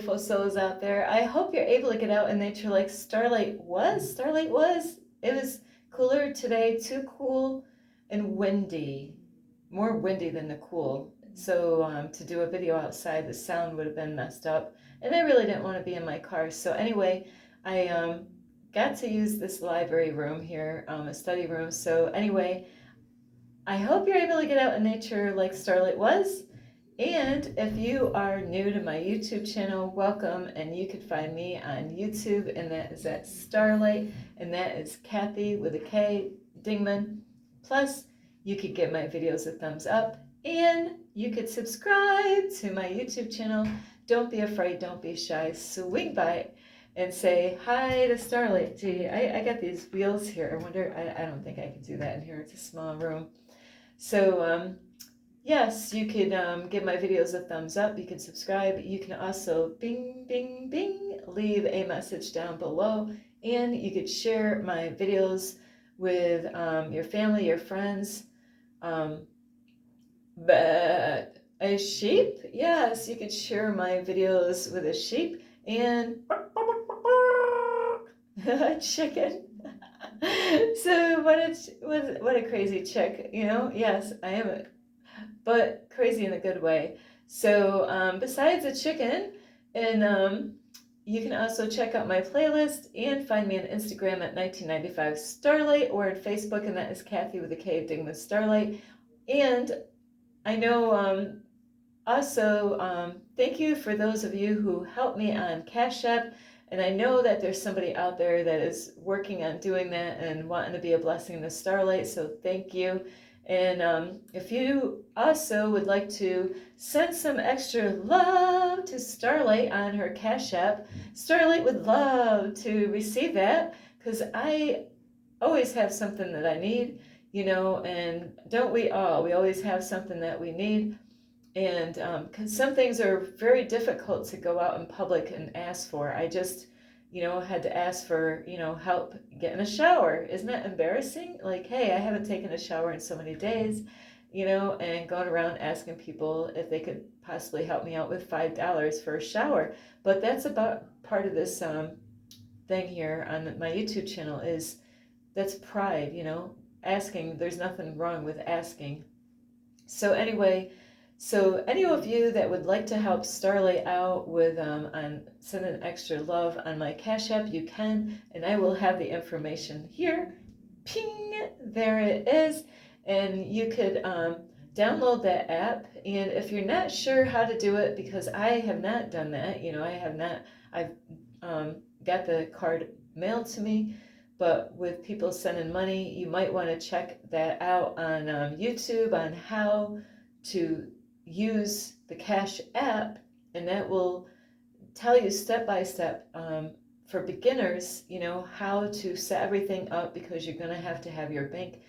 beautiful souls out there. I hope you're able to get out in nature like Starlight was. Starlight was. It was cooler today, too cool and windy. More windy than the cool. So to do a video outside, the sound would have been messed up. And I really didn't want to be in my car. So anyway, I got to use this library room here, a study room. So anyway, I hope you're able to get out in nature like Starlight was. And if you are new to my YouTube channel, welcome. And you can find me on YouTube, and that is at Starlight, and that is Kathy with a K, Dingman. Plus, you could give my videos a thumbs up, and you could subscribe to my YouTube channel. Don't be afraid, don't be shy. Swing by and say hi to Starlight. Gee, I got these wheels here. I wonder, I don't think I could do that in here. It's a small room. So, yes, you can give my videos a thumbs up. You can subscribe. You can also bing, bing, bing, leave a message down below. And you could share my videos with your family, your friends. But a sheep? Yes, you could share my videos with a sheep and a chicken. So what a crazy chick, you know? Yes, I am, but crazy in a good way. So besides the chicken, and you can also check out my playlist and find me on Instagram at 1995 Starlight, or on Facebook, and that is Kathy with a K, Dingman Starlight. And I know also, thank you for those of you who helped me on Cash App. And I know that there's somebody out there that is working on doing that and wanting to be a blessing to Starlight. So thank you. And if you also would like to send some extra love to Starlight on her Cash App, Starlight would love to receive that, because I always have something that I need, you know, and don't we all? We always have something that we need. And because some things are very difficult to go out in public and ask for. I just, had to ask for, help getting a shower. Isn't that embarrassing? Like, hey, I haven't taken a shower in so many days, and going around asking people if they could possibly help me out with $5 for a shower. But that's about part of this thing here on my YouTube channel, is that's pride, asking. There's nothing wrong with asking. So anyway, so any of you that would like to help Starlight out with on sending extra love on my Cash App, you can, and I will have the information here. Ping, there it is, and you could download that app. And if you're not sure how to do it, because I have not done that, I have not. I've got the card mailed to me. But with people sending money, you might want to check that out on YouTube on how to use the Cash App, and that will tell you step by step for beginners, how to set everything up, because you're going to have your bank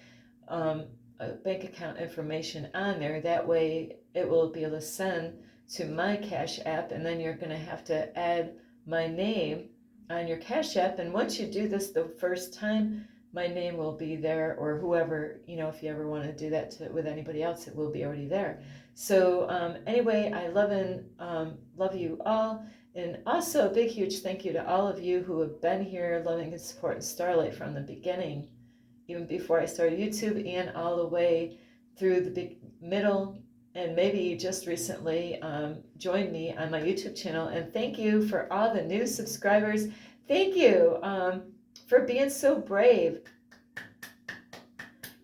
account information on there. That way it will be able to send to my Cash App, and then you're going to have to add my name on your Cash App. And once you do this the first time, my name will be there, or whoever, if you ever want to do that with anybody else, it will be already there. So anyway, I love you all. And also a big, huge thank you to all of you who have been here loving and supporting Starlight from the beginning, even before I started YouTube, and all the way through the big middle, and maybe you just recently joined me on my YouTube channel. And thank you for all the new subscribers. Thank you for being so brave.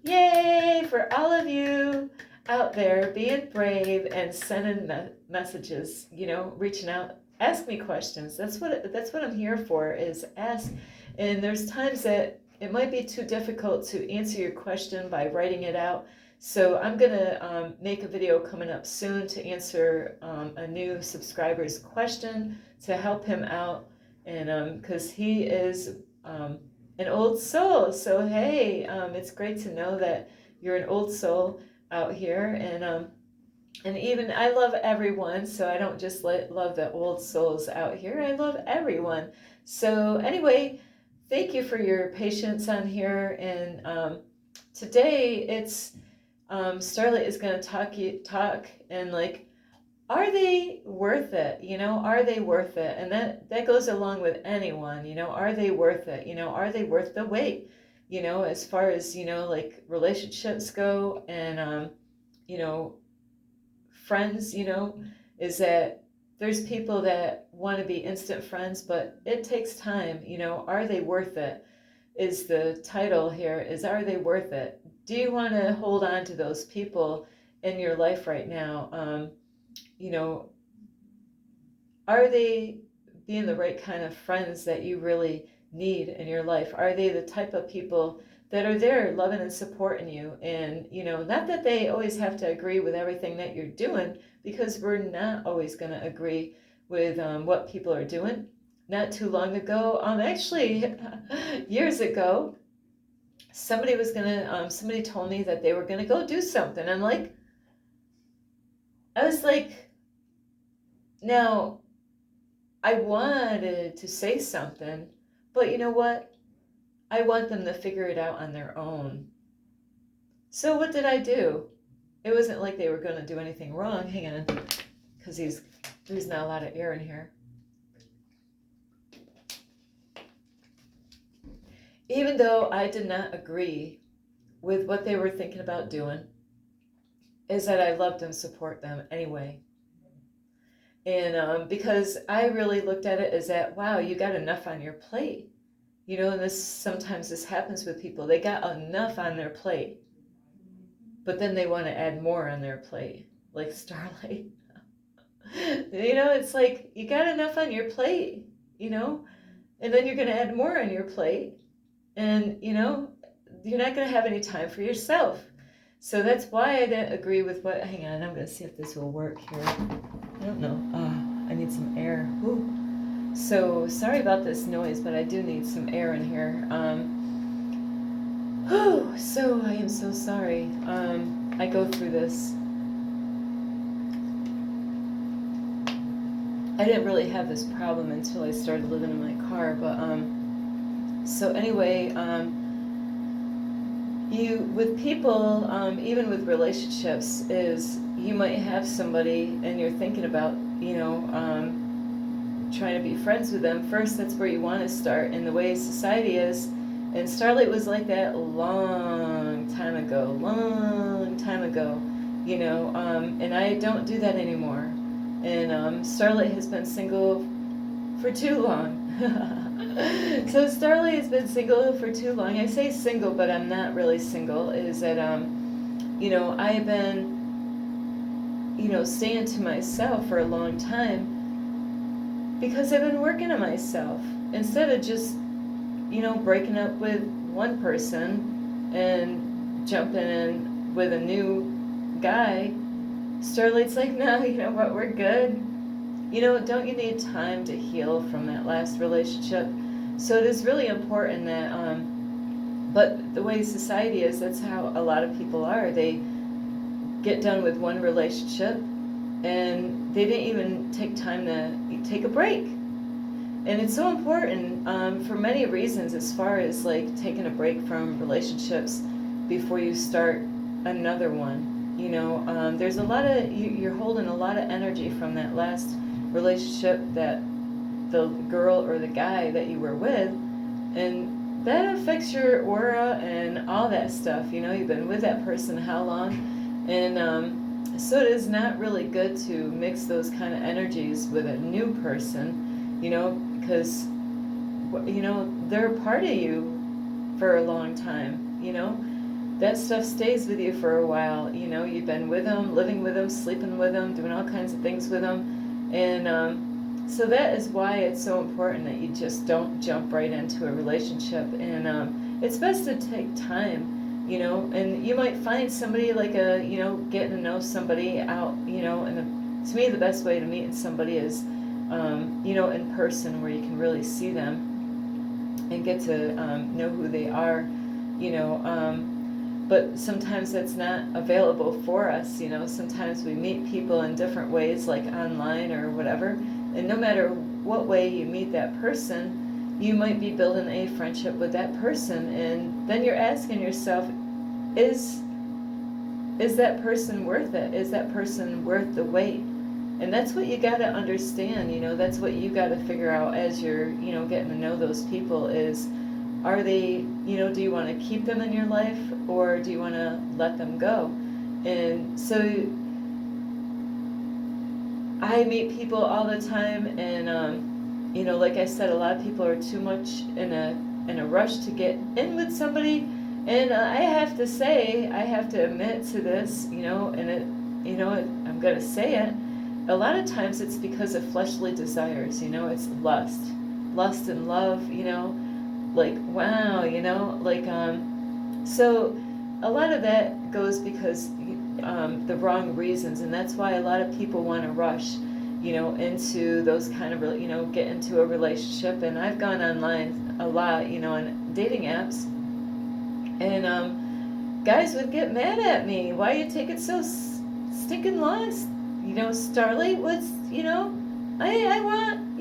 Yay for all of you out there being brave and sending messages, reaching out. Ask me questions. That's what I'm here for, is ask. And there's times that it might be too difficult to answer your question by writing it out. So I'm going to make a video coming up soon to answer a new subscriber's question to help him out. And because he is an old soul. So hey, it's great to know that you're an old soul out here. And even I love everyone, so I don't just love the old souls out here. I love everyone. So anyway, thank you for your patience on here. And today it's Starlight is going to talk and like are they worth it? Are they worth it? And that goes along with anyone. Are they worth it? Are they worth the wait? As far as like relationships go, and you know friends. Is that there's people that want to be instant friends, but it takes time. Are they worth it? Is the title here, is are they worth it? Do you want to hold on to those people in your life right now? You know, are they being the right kind of friends that you really need in your life? Are they the type of people that are there loving and supporting you? And, not that they always have to agree with everything that you're doing, because we're not always going to agree with what people are doing. Not too long ago, actually, years ago, somebody told me that they were gonna go do something. I was like, now I wanted to say something, but you know what? I want them to figure it out on their own. So what did I do? It wasn't like they were gonna do anything wrong. Hang on, because there's not a lot of air in here. Even though I did not agree with what they were thinking about doing, is that I loved and support them anyway. And because I really looked at it as that, wow, you got enough on your plate. And sometimes this happens with people. They got enough on their plate, but then they want to add more on their plate, like Starlight. It's like you got enough on your plate, and then you're going to add more on your plate, and you're not going to have any time for yourself. So that's why I didn't agree with what. Hang on, I'm going to see if this will work here. I don't know. I need some air. Ooh. So sorry about this noise, but I do need some air in here. So I am so sorry. I go through this. I didn't really have this problem until I started living in my car, but so anyway, you with people, even with relationships, is you might have somebody and you're thinking about, trying to be friends with them. First, that's where you want to start. And the way society is, and Starlight was like that long time ago, and I don't do that anymore. And Starlight has been single for too long. So Starlight has been single for too long. I say single, but I'm not really single. Is that I've been staying to myself for a long time, because I've been working on myself instead of just breaking up with one person and jumping in with a new guy. Starlight's like, no, you know what, we're good. Don't you need time to heal from that last relationship? So it is really important that, but the way society is, that's how a lot of people are. They get done with one relationship and they didn't even take time to take a break. And it's so important for many reasons, as far as like taking a break from relationships before you start another one. There's a lot of, you're holding a lot of energy from that last relationship, that the girl or the guy that you were with, and that affects your aura and all that stuff. You've been with that person how long? And so it is not really good to mix those kind of energies with a new person, because they're a part of you for a long time. That stuff stays with you for a while. You've been with them, living with them, sleeping with them, doing all kinds of things with them. And so that is why it's so important that you just don't jump right into a relationship. And it's best to take time, and you might find somebody like getting to know somebody out, and to me the best way to meet somebody is, in person, where you can really see them and get to know who they are, but sometimes that's not available for us. Sometimes we meet people in different ways, like online or whatever, and no matter what way you meet that person, you might be building a friendship with that person, and then you're asking yourself, is that person worth it? Is that person worth the wait? And that's what you got to understand, that's what you got to figure out as you're, getting to know those people is, are they, do you want to keep them in your life or do you want to let them go? And so I meet people all the time, and like I said, a lot of people are too much in a rush to get in with somebody, and I have to say, I have to admit to this, and I'm gonna say it. A lot of times it's because of fleshly desires, it's lust and love, like wow, so a lot of that goes because the wrong reasons, and that's why a lot of people want to rush, into those kind of, get into a relationship. And I've gone online a lot, on dating apps, and guys would get mad at me. Why you take it so stinking long? Starlight, what's, I want,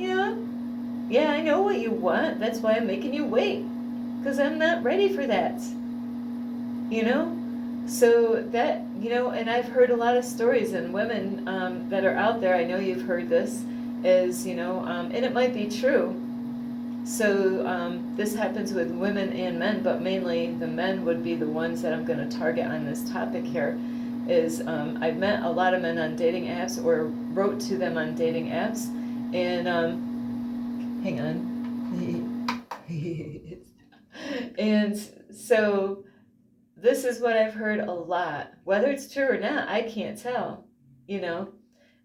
yeah, I know what you want. That's why I'm making you wait, because I'm not ready for that. you know so that, and I've heard a lot of stories, and women that are out there, I know you've heard this, is, and it might be true. So this happens with women and men, but mainly the men would be the ones that I'm going to target on this topic here. Is I've met a lot of men on dating apps, or wrote to them on dating apps, and hang on. And so this is what I've heard a lot. Whether it's true or not, I can't tell. You know,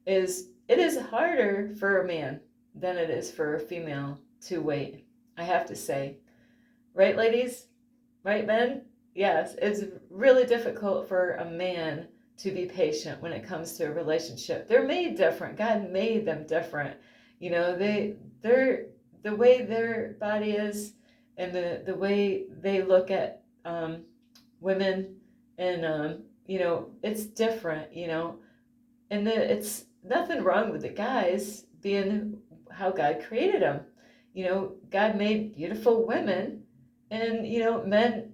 is it is harder for a man than it is for a female to wait. I have to say, right, ladies? Right, men? Yes, it's really difficult for a man to be patient when it comes to a relationship. They're made different. God made them different. They're the way their body is, and the way they look at women, and it's different. And it's nothing wrong with the guys being how God created them. God made beautiful women, and men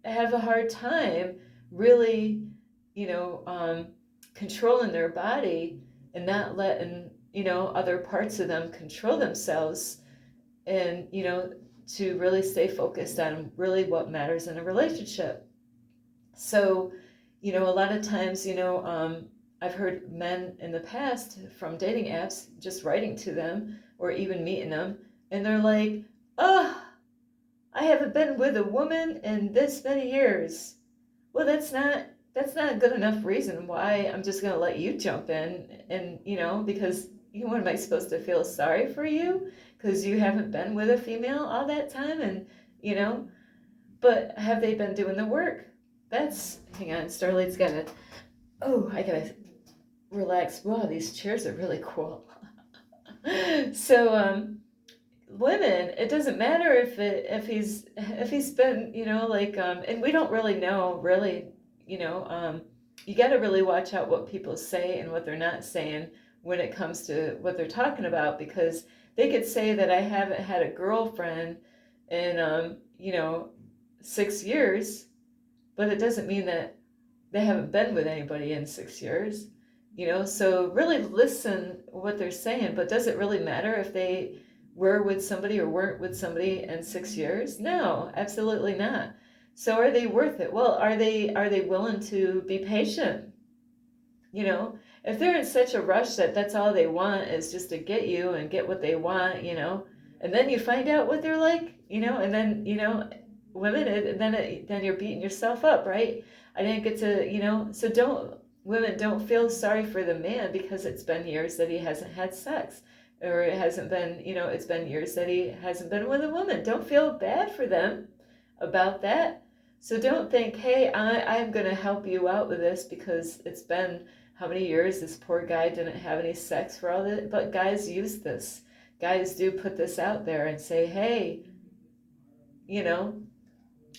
have a hard time really, you know, um, controlling their body, and not letting, other parts of them control themselves, and, to really stay focused on really what matters in a relationship. So, a lot of times, I've heard men in the past from dating apps just writing to them or even meeting them, and they're like, oh, I haven't been with a woman in this many years. Well, that's not a good enough reason why I'm just gonna let you jump in, and because what am I supposed to feel sorry for you because you haven't been with a female all that time, and you know, but have they been doing the work? That's hang on, Starlight's gotta. Oh, I gotta relax. Wow, these chairs are really cool. So women, it doesn't matter if he's been, and we don't really know, really, you know you got to really watch out what people say and what they're not saying when it comes to what they're talking about, because they could say that I haven't had a girlfriend in 6 years, but it doesn't mean that they haven't been with anybody in 6 years. So really listen what they're saying. But does it really matter if they were with somebody or weren't with somebody in 6 years? No, absolutely not. So are they worth it? Well, are they willing to be patient? If they're in such a rush that that's all they want is just to get you and get what they want, and then you find out what they're like, and then women, and then you're beating yourself up, right? I didn't get to, so don't women, don't feel sorry for the man because it's been years that he hasn't had sex, or it hasn't been, it's been years that he hasn't been with a woman. Don't feel bad for them about that. So don't think, hey, I'm going to help you out with this because it's been how many years this poor guy didn't have any sex for all this. But guys use this. Guys do put this out there and say, hey, you know.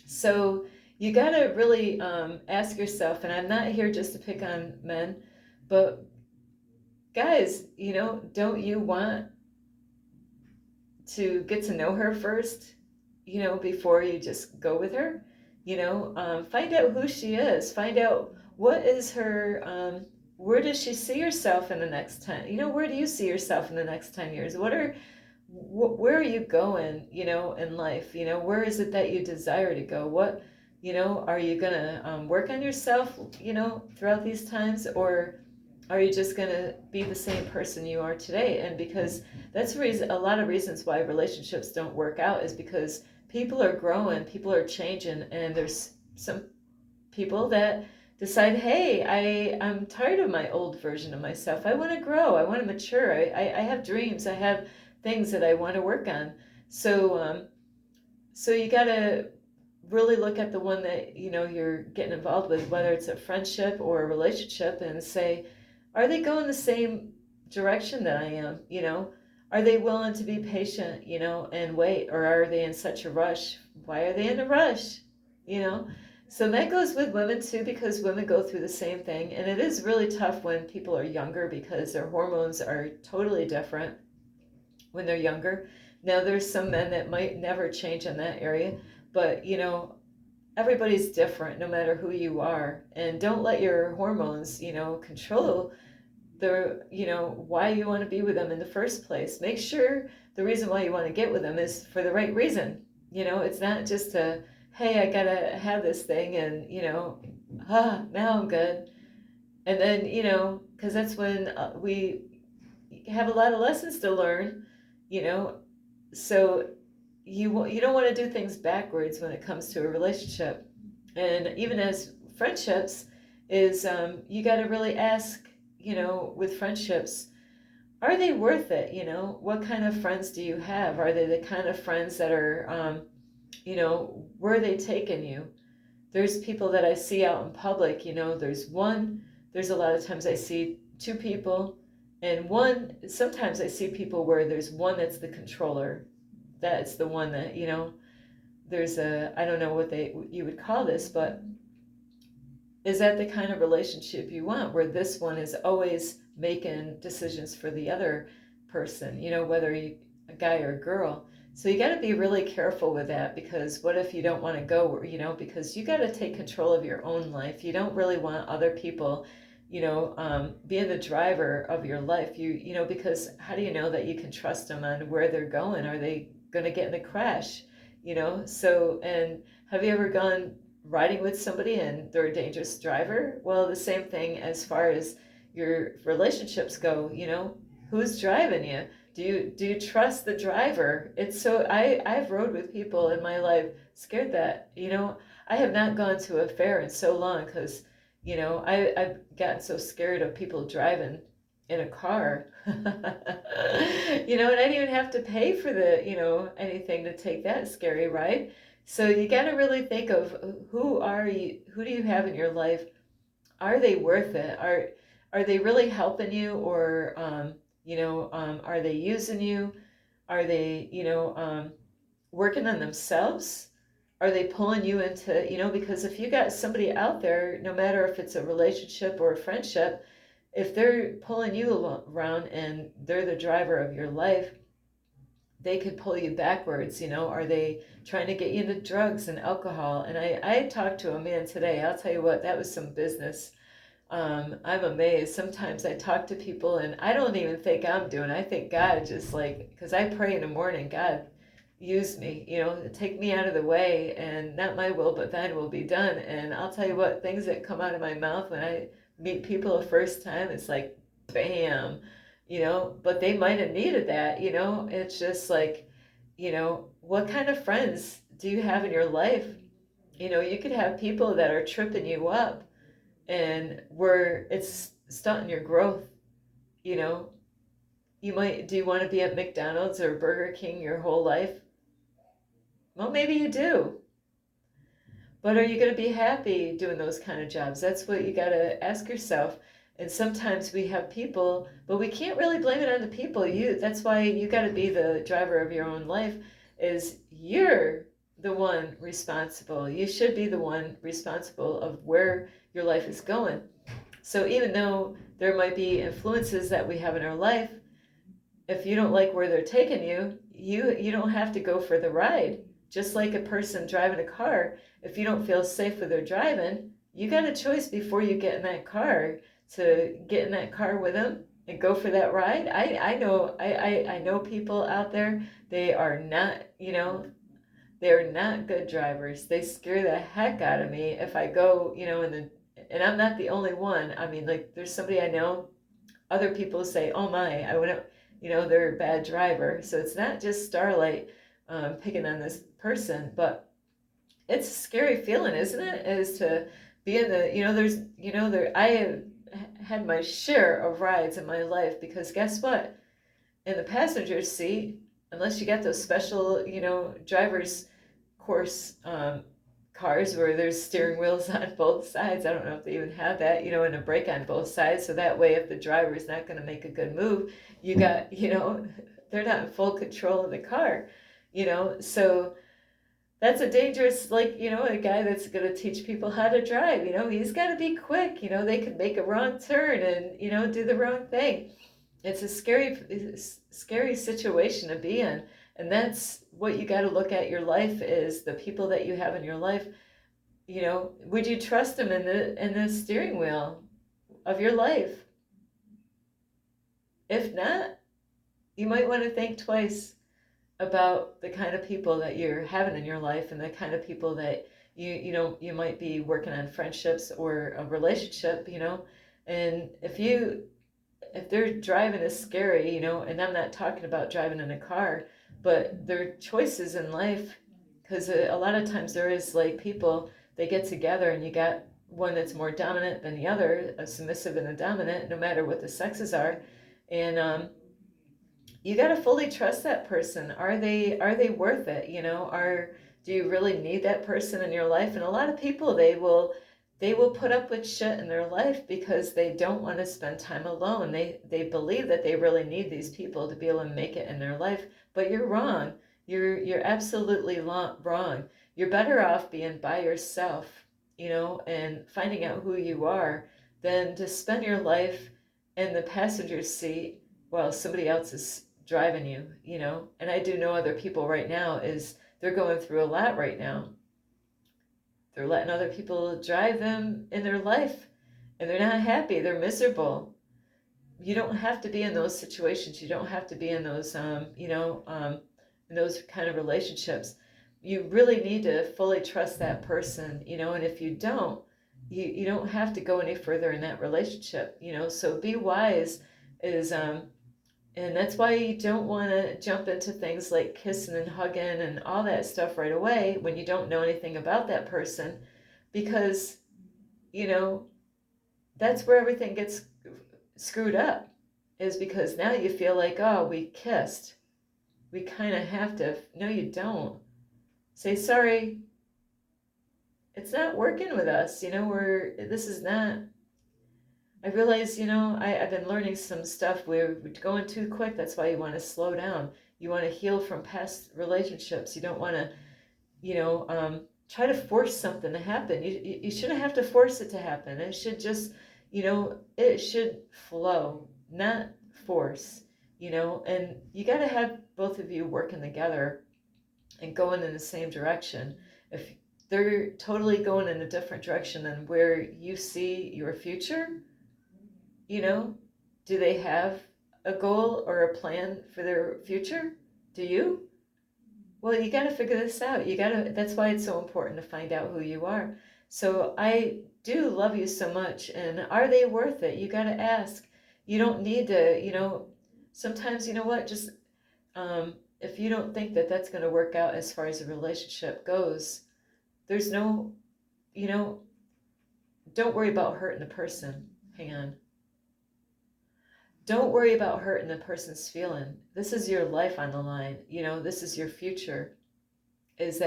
So you got to really ask yourself, and I'm not here just to pick on men, but guys, don't you want to get to know her first, before you just go with her? Find out who she is. Find out what is her where does she see herself in the next 10, where do you see yourself in the next 10 years? Where are you going, in life? Where is it that you desire to go? Are you going to work on yourself, throughout these times? Or are you just going to be the same person you are today? And because that's a lot of reasons why relationships don't work out is because people are growing, people are changing, and there's some people that decide, hey, I'm tired of my old version of myself. I want to grow. I want to mature. I have dreams. I have things that I want to work on. So you got to really look at the one that you're getting involved with, whether it's a friendship or a relationship, and say, are they going the same direction that I am? Are they willing to be patient, and wait, or are they in such a rush? Why are they in a rush? You know, so that goes with women too, because women go through the same thing, and it is really tough when people are younger because their hormones are totally different when they're younger. Now, there's some men that might never change in that area, but everybody's different no matter who you are. And don't let your hormones, control why you want to be with them in the first place. Make sure the reason why you want to get with them is for the right reason. It's not just hey, I gotta have this thing and, now I'm good. And then, because that's when we have a lot of lessons to learn, you know, so you don't want to do things backwards when it comes to a relationship. And even as friendships is, you got to really ask, with friendships, are they worth it? What kind of friends do you have? Are they the kind of friends that are, where are they taking you? There's people that I see out in public, there's a lot of times I see two people, and sometimes I see people where there's one that's the controller. That's the one that, there's I don't know what you would call this, but is that the kind of relationship you want, where this one is always making decisions for the other person, whether a guy or a girl? So you got to be really careful with that, because what if you don't want to go, because you got to take control of your own life. You don't really want other people, being the driver of your life. Because how do you know that you can trust them on where they're going? Are they going to get in a crash? So, and have you ever gone riding with somebody and they're a dangerous driver? Well, the same thing as far as your relationships go. Who's driving you? Do you trust the driver? It's so I've rode with people in my life scared that, I have not gone to a fair in so long, because I've gotten so scared of people driving in a car. And I didn't even have to pay for anything to take that scary ride. So you got to really think of, who do you have in your life? Are they worth it? Are they really helping you, or are they using you? Are they working on themselves? Are they pulling you into, because if you got somebody out there, no matter if it's a relationship or a friendship, if they're pulling you around and they're the driver of your life, they could pull you backwards. Are they trying to get you into drugs and alcohol? And I talked to a man today, I'll tell you what, that was some business. I'm amazed. Sometimes I talk to people and I don't even think I'm doing it. I think God just because I pray in the morning, God, use me, take me out of the way, and not my will, but thine will be done. And I'll tell you what, things that come out of my mouth when I meet people the first time, it's like, bam, but they might have needed that, it's just like, what kind of friends do you have in your life? You could have people that are tripping you up, and where it's stunting your growth. you know do you want to be at McDonald's or Burger King your whole life? Well, maybe you do, but are you going to be happy doing those kind of jobs? That's what you got to ask yourself. And sometimes we have people, but we can't really blame it on the people. That's why you got to be the driver of your own life. Is you're the one responsible. You should be the one responsible of where your life is going. So even though there might be influences that we have in our life, if you don't like where they're taking you, you don't have to go for the ride. Just like a person driving a car, if you don't feel safe with their driving, you got a choice before you get in that car to get in that car with them and go for that ride. I know people out there, they are not, they're not good drivers. They scare the heck out of me if I go, and I'm not the only one. I mean, like, there's somebody I know, other people say, oh my, I wouldn't, they're a bad driver. So it's not just Starlight picking on this person, but it's a scary feeling, isn't it? Is to be in the, I have had my share of rides in my life because guess what? In the passenger seat, unless you got those special, driver's course cars where there's steering wheels on both sides. I don't know if they even have that, and a brake on both sides. So that way, if the driver's not going to make a good move, you got, they're not in full control of the car, So that's a dangerous, like, a guy that's going to teach people how to drive, he's got to be quick, they could make a wrong turn and, do the wrong thing. It's a scary situation to be in. And that's what you got to look at your life is the people that you have in your life. Would you trust them in the steering wheel of your life? If not, you might want to think twice about the kind of people that you're having in your life and the kind of people that you might be working on friendships or a relationship, and if they're driving is scary, and I'm not talking about driving in a car, but their choices in life, because a lot of times there is like people, they get together and you got one that's more dominant than the other, a submissive and a dominant, no matter what the sexes are, and you got to fully trust that person. Are they worth it? Do you really need that person in your life? And a lot of people, they will put up with shit in their life because they don't want to spend time alone. They believe that they really need these people to be able to make it in their life, but you're wrong. You're absolutely wrong. You're better off being by yourself, and finding out who you are than to spend your life in the passenger seat while somebody else is driving you, And I do know other people right now is they're going through a lot right now. They're letting other people drive them in their life and they're not happy. They're miserable. You don't have to be in those situations. You don't have to be in those, in those kind of relationships. You really need to fully trust that person, and if you don't, you don't have to go any further in that relationship, So be wise is, and that's why you don't want to jump into things like kissing and hugging and all that stuff right away when you don't know anything about that person, because, you know, that's where everything gets screwed up, is because now you feel like, oh, we kissed. We kind of have to. No, you don't. Say, sorry, it's not working with us. This is not. I realize, I've been learning some stuff where we're going too quick. That's why you want to slow down. You want to heal from past relationships. You don't want to, try to force something to happen. You shouldn't have to force it to happen. It should just, it should flow, not force, and you got to have both of you working together and going in the same direction. If they're totally going in a different direction than where you see your future, you know, do they have a goal or a plan for their future? Do you? Well, you got to figure this out. That's why it's so important to find out who you are. So I do love you so much. And are they worth it? You got to ask. You don't need to, sometimes, you know what, just, if you don't think that that's going to work out as far as a relationship goes, there's no, you know, don't worry about hurting the person. Hang on. Don't worry about hurting the person's feeling. This is your life on the line. This is your future. That's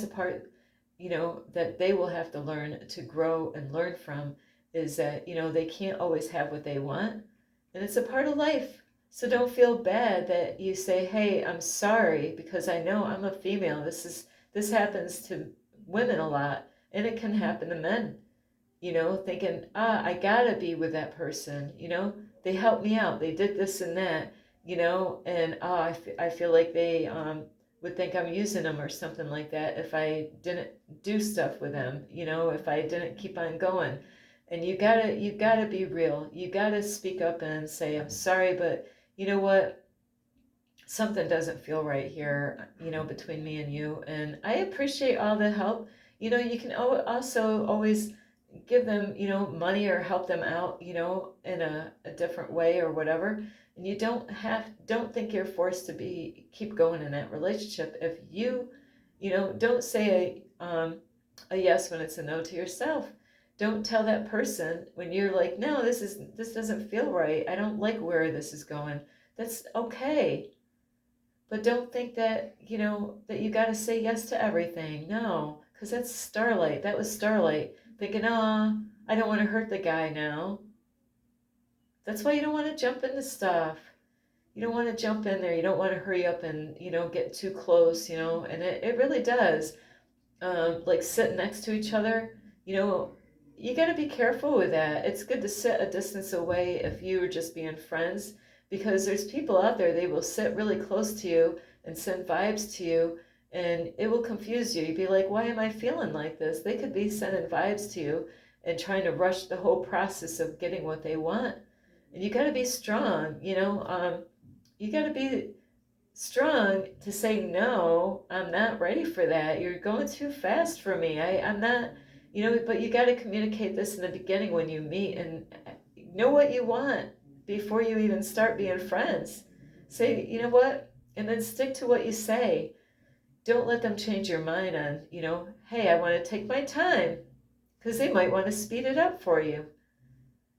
a part, that they will have to learn to grow and learn from, is that, they can't always have what they want. And it's a part of life. So don't feel bad that you say, hey, I'm sorry, because I know I'm a female. This happens to women a lot, and it can happen to men, thinking, I gotta be with that person, they helped me out, they did this and that, and I feel like they would think I'm using them or something like that if I didn't do stuff with them, if I didn't keep on going. And you gotta be real. You gotta speak up and say, I'm sorry, but you know what? Something doesn't feel right here, between me and you. And I appreciate all the help. You can also always give them, money or help them out, in a different way or whatever. And you don't think you're forced to keep going in that relationship. If don't say a yes when it's a no to yourself. Don't tell that person when you're like, no, this doesn't feel right. I don't like where this is going. That's okay. But don't think that, that you got to say yes to everything. No, because that's Starlight. That was Starlight thinking, oh, I don't want to hurt the guy now. That's why you don't want to jump into stuff. You don't want to jump in there. You don't want to hurry up and, get too close, and it really does. Like sitting next to each other, you know, you got to be careful with that. It's good to sit a distance away if you are just being friends, because there's people out there, they will sit really close to you and send vibes to you, and it will confuse you. You'd be like, why am I feeling like this? They could be sending vibes to you and trying to rush the whole process of getting what they want. And you got to be strong, you got to be strong to say no. I'm not ready for that. You're going too fast for me. I'm not, but you got to communicate this in the beginning when you meet, and know what you want before you even start being friends. Say, you know what, and then stick to what you say. Don't let them change your mind on, hey, I want to take my time, because they might want to speed it up for you.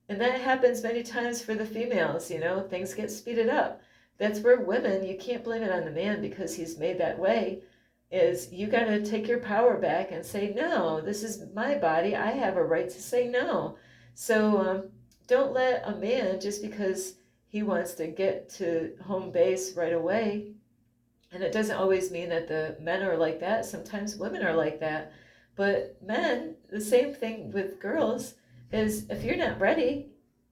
And that happens many times for the females, things get speeded up. That's where women, you can't blame it on the man because he's made that way, is you got to take your power back and say, no, this is my body. I have a right to say no. So don't let a man, just because he wants to get to home base right away, and it doesn't always mean that the men are like that. Sometimes women are like that. But men, the same thing with girls, is if you're not ready,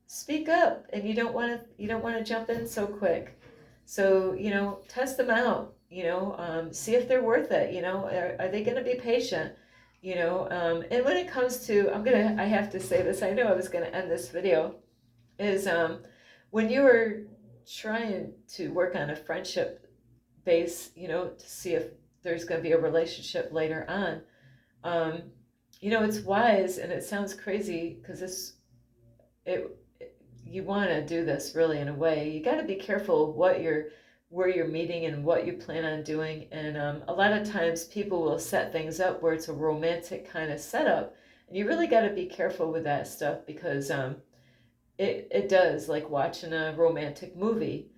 speak up, and you don't want to jump in so quick. So, test them out, see if they're worth it, are they going to be patient? And when it comes to, I have to say this, I know I was going to end this video, is when you are trying to work on a friendship base, to see if there's going to be a relationship later on. Um, it's wise, and it sounds crazy because it, you want to do this really in a way. You got to be careful where you're meeting and what you plan on doing. And a lot of times people will set things up where it's a romantic kind of setup, and you really got to be careful with that stuff, because it does, like watching a romantic movie,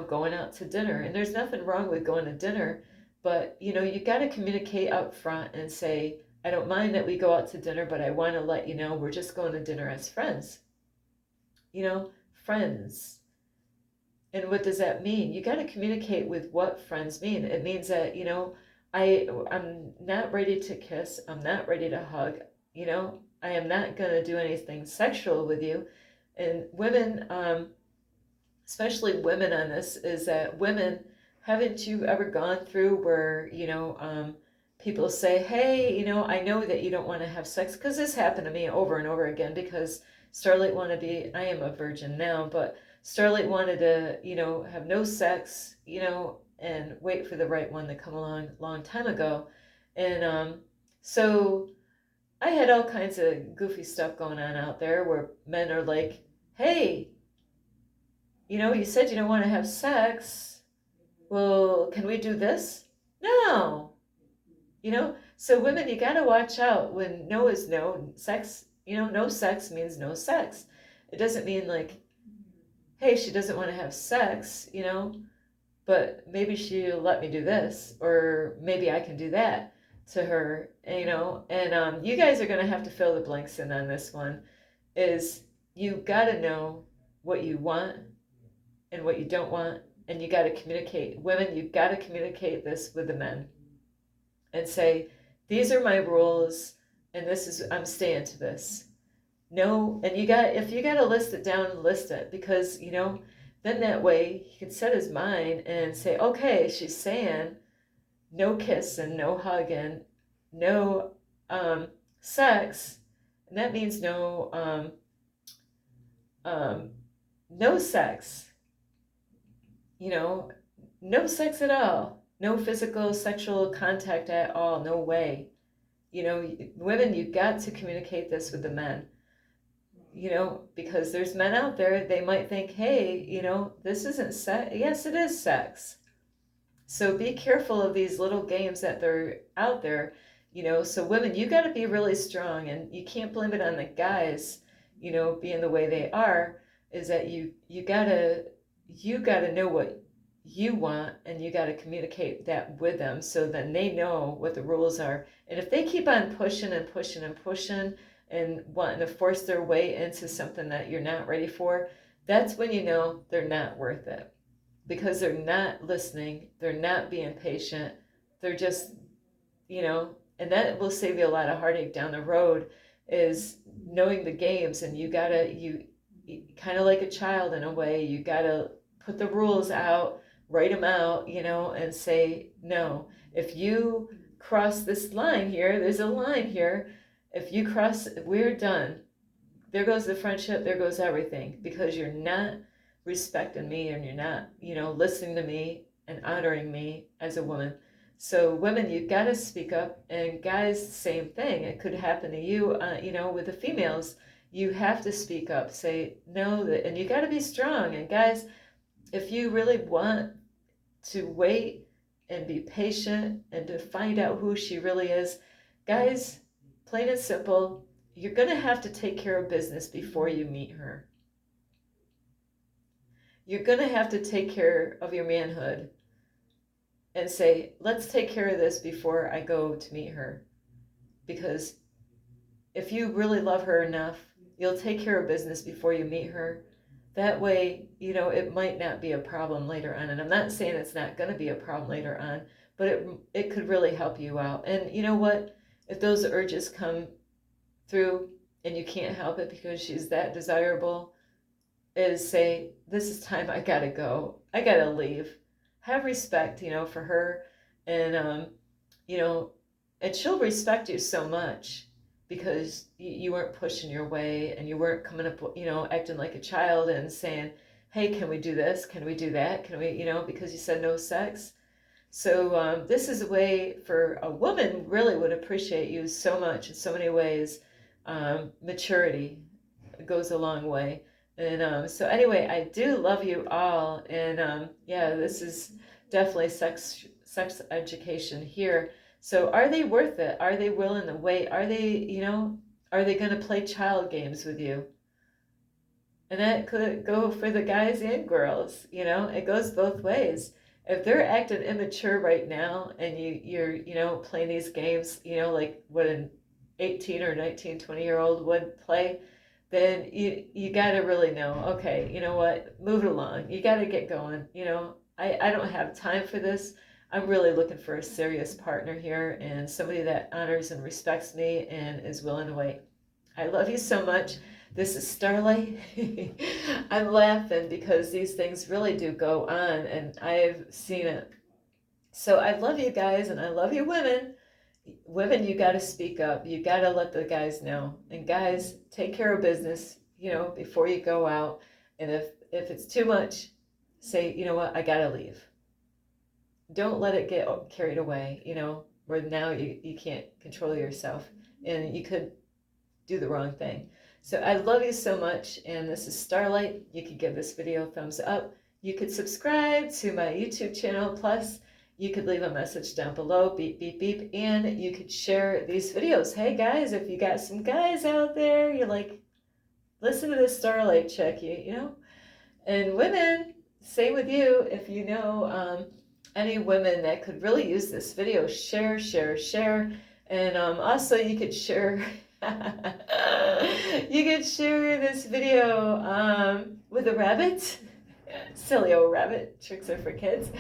going out to dinner. And there's nothing wrong with going to dinner, but you got to communicate up front and say, I don't mind that we go out to dinner, but I want to let you know we're just going to dinner as friends. Friends. And what does that mean? You got to communicate with what friends mean. It means that, I'm not ready to kiss, I'm not ready to hug, I am not going to do anything sexual with you. And women, especially women on this, is that women, haven't you ever gone through where, people say, hey, I know that you don't want to have sex, because this happened to me over and over again, because Starlight wanted to be, I am a virgin now, but Starlight wanted to, have no sex, and wait for the right one to come along a long time ago. And so I had all kinds of goofy stuff going on out there where men are like, hey, you said you don't want to have sex. Well, can we do this? No. So women, you got to watch out when no is no. Sex, no sex means no sex. It doesn't mean like, hey, she doesn't want to have sex, but maybe she'll let me do this, or maybe I can do that to her, And you guys are going to have to fill the blanks in on this one. Is you got to know what you want and what you don't want, and you got to communicate. Women, you got to communicate this with the men and say, these are my rules, and this is, I'm staying to this. No, and if you got to list it down, list it, because then that way he can set his mind and say, okay, she's saying no kissing, no hugging, no sex, And that means um, no sex, you know, no sex at all, no physical sexual contact at all, no way. Women, you got to communicate this with the men, because there's men out there, they might think, hey, this isn't sex. Yes, it is sex. So be careful of these little games that they're out there, So women, you got to be really strong, and you can't blame it on the guys, being the way they are. Is that you gotta know what you want, and you got to communicate that with them, so then they know what the rules are. And if they keep on pushing and pushing and pushing and wanting to force their way into something that you're not ready for, that's when you know they're not worth it, because they're not listening, they're not being patient, they're just, and that will save you a lot of heartache down the road, is knowing the games. And you kind of like a child in a way, you gotta put the rules out, write them out, and say, no, if you cross this line here, there's a line here, if you cross, we're done. There goes the friendship, there goes everything, because you're not respecting me, and you're not, listening to me and honoring me as a woman. So women, you got to speak up, and guys, same thing. It could happen to you, with the females. You have to speak up, say no, and you got to be strong. And guys, if you really want to wait and be patient and to find out who she really is, guys, plain and simple, you're going to have to take care of business before you meet her. You're going to have to take care of your manhood and say, let's take care of this before I go to meet her. Because if you really love her enough, you'll take care of business before you meet her. That way, it might not be a problem later on. And I'm not saying it's not going to be a problem later on, but it could really help you out. And you know what? If those urges come through and you can't help it because she's that desirable, is say, this is time, I gotta go, I gotta leave. Have respect, for her. And you know and she'll respect you so much, because you weren't pushing your way, and you weren't coming up, acting like a child and saying, hey, can we do this, can we do that, can we, because you said no sex. So this is a way for a woman really would appreciate you so much in so many ways. Maturity goes a long way. And so anyway, I do love you all. And yeah, this is definitely sex education here. So are they worth it? Are they willing to wait? Are they going to play child games with you? And that could go for the guys and girls, it goes both ways. If they're acting immature right now, and you're, playing these games, like what an 18 or 19, 20-year-old would play, then you got to really know, okay, you know what, move it along. You got to get going. I don't have time for this. I'm really looking for a serious partner here, and somebody that honors and respects me and is willing to wait. I love you so much. This is Starlight. I'm laughing because these things really do go on, and I've seen it. So I love you guys, and I love you women. Women, you got to speak up. You got to let the guys know. And guys, take care of business, before you go out. And if it's too much, say, you know what, I got to leave. Don't let it get carried away, where now you can't control yourself, and you could do the wrong thing. So I love you so much, and this is Starlight. You could give this video a thumbs up. You could subscribe to my YouTube channel. Plus, you could leave a message down below, beep, beep, beep, and you could share these videos. Hey guys, if you got some guys out there, you're like, listen to this Starlight chick, and women, same with you. If you know any women that could really use this video, share, share, share. And also you could share you could share this video with a rabbit. Silly old rabbit, tricks are for kids.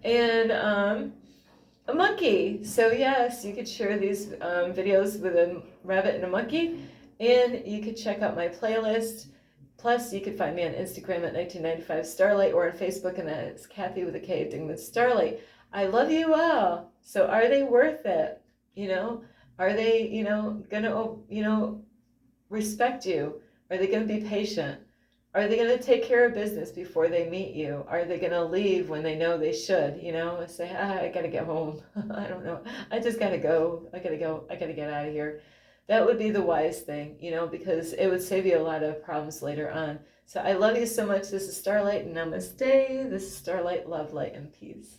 And a monkey. So yes, you could share these videos with a rabbit and a monkey. And you could check out my playlist. Plus, you can find me on Instagram at 1995 Starlight, or on Facebook, and that's Kathy with a K, Dingman Starlight. I love you all. So are they worth it? Are they, gonna, respect you? Are they going to be patient? Are they going to take care of business before they meet you? Are they going to leave when they know they should? You know, say, I got to get home. I don't know. I just got to go. I got to go. I got to get out of here. That would be the wise thing, you know, because it would save you a lot of problems later on. So I love you so much. This is Starlight. Namaste. This is Starlight. Love, light, and peace.